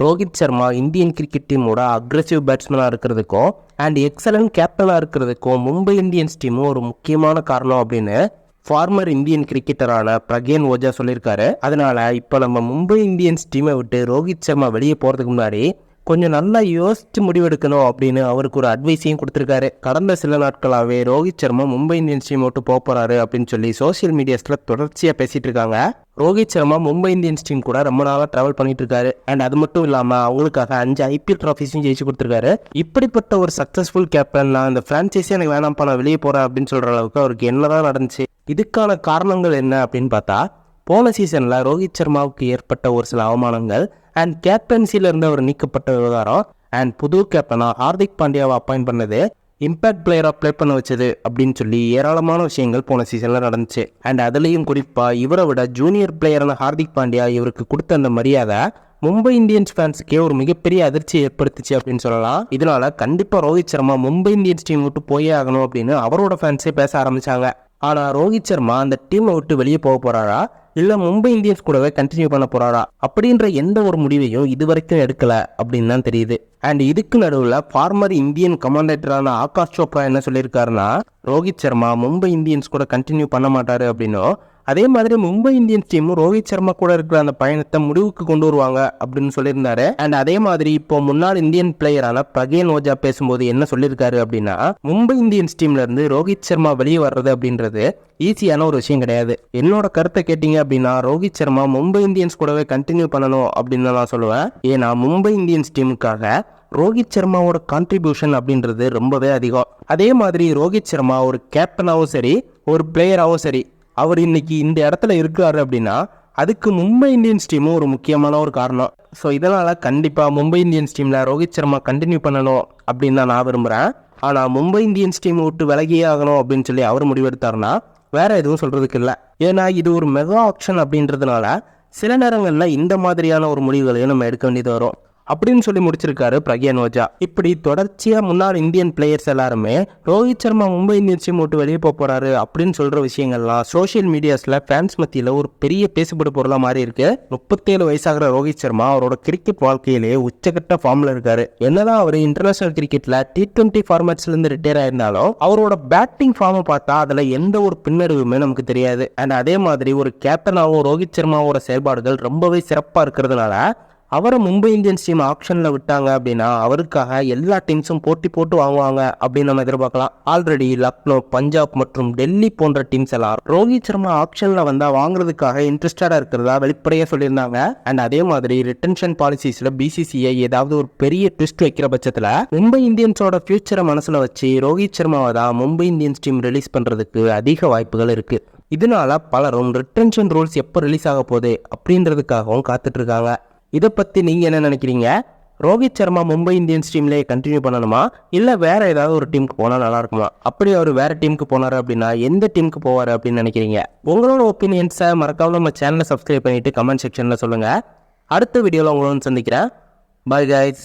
Rohit Sharma Indian cricket டீமோட aggressive பேட்ஸ்மேனாக இருக்கிறதுக்கும் and excellent கேப்டனாக இருக்கிறதுக்கும் மும்பை இந்தியன்ஸ் டீமும் ஒரு முக்கியமான காரணம் அப்படின்னு ஃபார்மர் இந்தியன் கிரிக்கெட்டரான பிரக்யான் ஓஜா சொல்லியிருக்காரு. அதனால இப்போ நம்ம மும்பை இந்தியன்ஸ் டீமை விட்டு ரோஹித் சர்மா வெளியே போகிறதுக்கு முன்னாடி கொஞ்சம் நல்லா யோசிச்சு முடிவெடுக்கணும் அப்படின்னு அவருக்கு ஒரு அட்வைஸையும் கொடுத்துருக்காரு. கடந்த சில நாட்களாகவே ரோஹித் சர்மா மும்பை இந்தியன்ஸ் டீம் விட்டு போகிறாரு அப்படின்னு சொல்லி சோசியல் மீடியாஸில் தொடர்ச்சியாக பேசிட்டு இருக்காங்க. ரோஹித் சர்மா மும்பை இந்தியன்ஸ் டீம் கூட ரொம்ப நாளாக ட்ராவல் பண்ணிட்டு இருக்காரு. அண்ட் அது மட்டும் இல்லாமல் அவங்களுக்காக 5 IPL ட்ராஃபிஸையும் ஜெயிச்சு கொடுத்துருக்காரு. இப்படிப்பட்ட ஒரு சக்ஸஸ்ஃபுல் கேப்டன், நான் இந்த ஃப்ரான்ச்சைஸே எனக்கு வேணாம்ப்பா, நான் வெளியே போகிறேன் அப்படின்னு சொல்கிற அளவுக்கு அவருக்கு என்னதான் நடந்துச்சு, இதுக்கான காரணங்கள் என்ன அப்படின்னு பார்த்தா, போன சீசனில் ரோஹித் சர்மாவுக்கு ஏற்பட்ட ஒரு சில அவமானங்கள் அண்ட் கேப்டன்சியிலிருந்து அவர் நீக்கப்பட்ட விவகாரம் அண்ட் புது கேப்டனாக ஹார்திக் பாண்டியாவை அப்பாயிண்ட் பண்ணது, இம்பேக்ட் பிளேயராக ப்ளே பண்ண வச்சது அப்படின்னு சொல்லி ஏராளமான விஷயங்கள் போன சீசனில் நடந்துச்சு. அண்ட் அதுலேயும் குறிப்பாக இவரை விட ஜூனியர் பிளேயரான ஹார்திக் பாண்டியா இவருக்கு கொடுத்த அந்த மரியாதை மும்பை இந்தியன்ஸ் ஃபேன்ஸுக்கே ஒரு மிகப்பெரிய அதிர்ச்சியை ஏற்படுத்துச்சு அப்படின்னு சொல்லலாம். இதனால கண்டிப்பாக ரோஹித் சர்மா மும்பை இந்தியன்ஸ் டீம் விட்டு போயே ஆகணும் அப்படின்னு அவரோட ஃபேன்ஸே பேச ஆரம்பிச்சாங்க. ஆனால் ரோஹித் சர்மா அந்த டீமை விட்டு வெளியே போக போகிறாரா இல்லை மும்பை இந்தியன்ஸ் கூடவே கண்டினியூ பண்ண போகிறாரா அப்படின்ற எந்த ஒரு முடிவையும் இது வரைக்கும் எடுக்கலை அப்படின்னு தான் தெரியுது. அண்ட் இதுக்கு நடுவில் ஃபார்மர் இந்தியன் கமாண்டேட்டரான ஆகாஷ் சோப்ரா என்ன சொல்லியிருக்காருன்னா, ரோஹித் சர்மா மும்பை இந்தியன்ஸ் கூட கண்டினியூ பண்ண மாட்டாரு அப்படின்னும், அதே மாதிரி மும்பை இந்தியன்ஸ் டீமும் ரோஹித் சர்மா கூட இருக்கிற அந்த பயணத்தை முடிவுக்கு கொண்டு வருவாங்க அப்படின்னு சொல்லியிருந்தாரு. அண்ட் அதே மாதிரி இப்போ முன்னாள் இந்தியன் பிளேயரான பிரக்யான் ஓஜா பேசும்போது என்ன சொல்லியிருக்காரு அப்படின்னா, மும்பை இந்தியன்ஸ் டீம்ல இருந்து ரோஹித் சர்மா வெளியே வர்றது அப்படின்றது ஈஸியான ஒரு விஷயம் கிடையாது. என்னோட கருத்தை கேட்டீங்க அப்படின்னா ரோஹித் சர்மா மும்பை இந்தியன்ஸ் கூடவே கண்டினியூ பண்ணணும் அப்படின்னு நான் சொல்லுவேன். ஏன்னா மும்பை இந்தியன்ஸ் டீமுக்காக ரோஹித் சர்மாவோட கான்ட்ரிபியூஷன் அப்படின்றது ரொம்பவே அதிகம். அதே மாதிரி ரோஹித் சர்மா ஒரு கேப்டனாகவும் சரி, ஒரு பிளேயராகவும் சரி, அவர் இன்னைக்கு இந்த இடத்துல இருக்காரு அப்படின்னா அதுக்கு மும்பை இந்தியன்ஸ் டீமும் ஒரு முக்கியமான ஒரு காரணம். ஸோ இதனால் கண்டிப்பாக மும்பை இந்தியன்ஸ் டீமில் ரோஹித் சர்மா கண்டினியூ பண்ணணும் அப்படின்னு தான் நான் விரும்புகிறேன். ஆனால் மும்பை இந்தியன்ஸ் டீம் விட்டு விலகியே ஆகணும் அப்படின்னு சொல்லி அவர் முடிவெடுத்தாருன்னா வேற எதுவும் சொல்கிறதுக்கு இல்லை. ஏன்னா இது ஒரு மெகா ஆப்ஷன் அப்படின்றதுனால சில நேரங்களில் இந்த மாதிரியான ஒரு முடிவுகளையும் நம்ம எடுக்க வேண்டியது வரும் அப்படின்னு சொல்லி முடிச்சிருக்காரு பிரக்யான் ஓஜா. இப்படி தொடர்ச்சியாக முன்னாள் இந்தியன் பிளேயர்ஸ் எல்லாருமே ரோஹித் சர்மா மும்பை இந்தியன்ஸ் டீம் விட்டு வெளியே போகிறாரு அப்படின்னு சொல்கிற விஷயங்கள்லாம் சோஷியல் மீடியாஸில் ஃபேன்ஸ் மத்தியில் ஒரு பெரிய பேசுபடு பொருளாக மாறி இருக்கு. 37 வயசாகிற ரோஹித் சர்மா அவரோட கிரிக்கெட் வாழ்க்கையிலே உச்சகட்ட ஃபார்மில் இருக்காரு. என்னதான் அவர் இன்டர்நேஷனல் கிரிக்கெட்டில் T20 ஃபார்மேட்ஸ்லேருந்து ரிட்டையர் ஆயிருந்தாலும் அவரோட பேட்டிங் ஃபார்மை பார்த்தா அதில் எந்த ஒரு பின்னடைவுமே நமக்கு தெரியாது. அண்ட் அதே மாதிரி ஒரு கேப்டனாகவும் ரோஹித் சர்மாவோட செயல்பாடுகள் ரொம்பவே சிறப்பாக இருக்கிறதுனால அவரை மும்பை இந்தியன்ஸ் டீம் ஆப்ஷனில் விட்டாங்க அப்படின்னா அவருக்காக எல்லா டீம்ஸும் போட்டி போட்டு வாங்குவாங்க அப்படின்னு நம்ம எதிர்பார்க்கலாம். ஆல்ரெடி லக்னோ, பஞ்சாப் மற்றும் டெல்லி போன்ற டீம்ஸ் எல்லாம் ரோஹித் சர்மா ஆப்ஷனில் வந்தால் வாங்குறதுக்காக இன்ட்ரெஸ்டடாக இருக்கிறதா வெளிப்படையாக சொல்லியிருந்தாங்க. அண்ட் அதே மாதிரி ரிட்டன்ஷன் பாலிசிஸில் BCCI ஏதாவது ஒரு பெரிய ட்விஸ்ட் வைக்கிற பட்சத்தில் மும்பை இந்தியன்ஸோட ஃபியூச்சரை மனசில் வச்சு ரோஹித் சர்மாவை தான் மும்பை இந்தியன்ஸ் டீம் ரிலீஸ் பண்ணுறதுக்கு அதிக வாய்ப்புகள் இருக்குது. இதனால பலரும் ரிட்டன்ஷன் ரூல்ஸ் எப்போ ரிலீஸ் ஆக போகுது அப்படின்றதுக்காகவும் காத்துட்டு இருக்காங்க. இதை பற்றி நீங்கள் என்ன நினைக்கிறீங்க? ரோஹித் சர்மா மும்பை இந்தியன்ஸ் டீம்லேயே கண்டினியூ பண்ணணுமா இல்லை வேறு ஏதாவது ஒரு டீமுக்கு போனால் நல்லா இருக்குமா? அப்படி அவர் வேறு டீமுக்கு போனார் அப்படின்னா எந்த டீமுக்கு போவார் அப்படின்னு நினைக்கிறீங்க? உங்களோட ஒப்பீனியன்ஸை மறக்காம நம்ம சேனலை சப்ஸ்கிரைப் பண்ணிவிட்டு கமெண்ட் செக்ஷனில் சொல்லுங்கள். அடுத்த வீடியோவில் உங்களோட சந்திக்கிறேன். Bye guys.